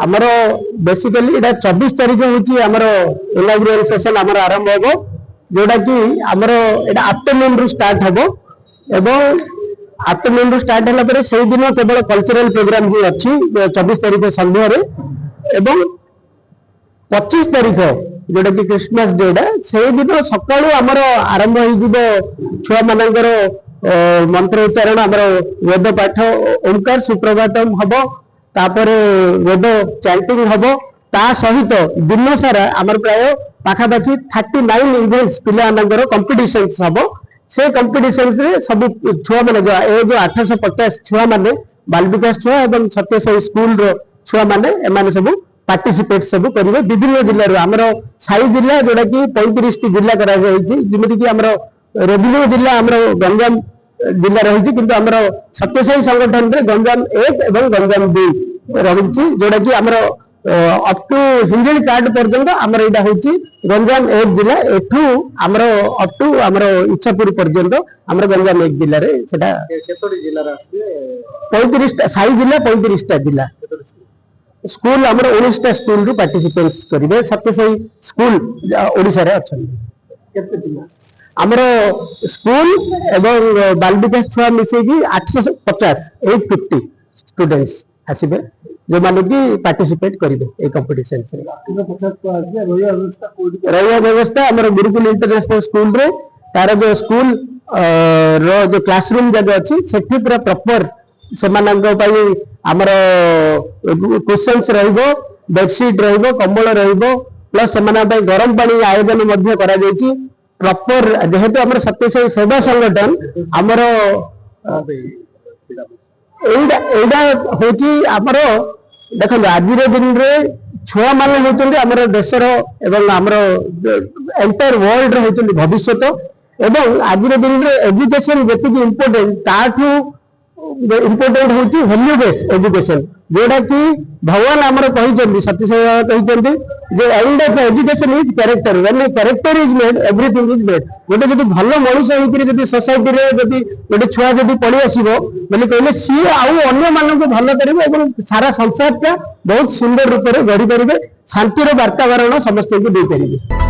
आमर बेसिकली एटा 24 तारीख होची आमर इनॉग्रेशन सेशन आमर आरंभ होबो जोटा कि आमर एटा आफ्टरनून रु स्टार्ट होबो एवं आफ्टरनून रु स्टार्ट होला परे सेही दिन केवल कल्चरल प्रोग्राम ही अछि 24 तारीख संध्या रे एवं 25 तारीख जोटा कि क्रिसमस डेटा से दिन सकाळू आमर आरंभ होई जिवो छुआ मानकर मंत्र उच्चारण आमर वेद पाठ ओंकार सुप्रभातम हबो तापरे वेद चैंटिंग हबो ता सहित दिन सारा आमर प्राय पाखापाखि 39 इवेंट्स पिला मानकर कंपटीशंस हबो से कंपटीशंस रे सब छुआ माने जो 850 छुआ माने बाल विकास छुआ एवं सत्यसाई स्कूल रो छुआ माने एमाने सब पार्टिसिपेट सब करिवे विभिन्न जिल्ला रो हमरो साई जिल्ला जोडा कि 35 टी जिल्ला करा जायछि जेमिति कि हमरो रेवेन्यू जिल्ला हमरो गंजाम जिल्ला रही किंतु हमरो सत्यसाई संगठन रे गंजाम 1 एवं गंजाम 2 रहिछि जोडा कि हमरो अप टू हिंगेल कार्ड पर्यंत हमरो एटा होछि गंजाम 1 जिल्ला एठू हमरो अप टू हमरो इच्छापुर पर्यंत हमरो गंजाम 1 जिल्ला रे सेटा केतोडी जिल्ला रे आसी 35 टा साई जिल्ला 35 टा जिल्ला स्कूल हमरो 19 टा स्कूल रु पार्टिसिपेट्स करिवे सत्यसाई स्कूल ओडिसा रे अछन केते पिला हमरो स्कूल एवं बाल विकास छुआ मिसे कि 850 850 स्टूडेंट्स आसीबे जो माने कि पार्टिसिपेट करिवे ए कंपटीशन से 850 को आसीबे रहिया व्यवस्था हमरो गुरुकुल इंटरनेशनल स्कूल रे तार जो स्कूल रो जो क्लासरूम जगह अछि सेठी पूरा प्रॉपर सेमानंग पई हमर क्वेश्चंस रहइबो बेडशीट रहइबो कंबल रहइबो प्लस सेमाना पई गरम पानी आयोजन मध्य करा जायछि प्रॉपर जेहेतु हमर सत्यसाई सेवा संगठन हमर एडा होची हमर देखो आज दिन रे छुआ माने होचंदी हमर देशर एवं हमर एंटायर वर्ल्ड रे होचंदी भविष्यत एवं आज दिन रे एजुकेशन जेति इंपोर्टेंट ताठू इंपोर्टेंट होची वैल्यू बेस्ड एजुकेशन जोड़ा कि भगवान आमर कहिचंदी सत्यसाई बाबा कहिचंदी जे end of education is character when character is made everything is made गोटे जदी भलो मनुष्य होइकरी जदी सोसाइटी रे जदी गोटे छुआ जदी पड़ी आसीबो बोले कहले सी आउ अन्य मानन को भलो करिवे एवं सारा संसार का बहुत सुंदर रूप रे गढ़ी परिबे शांति रो वातावरण समस्त को दे परिबे।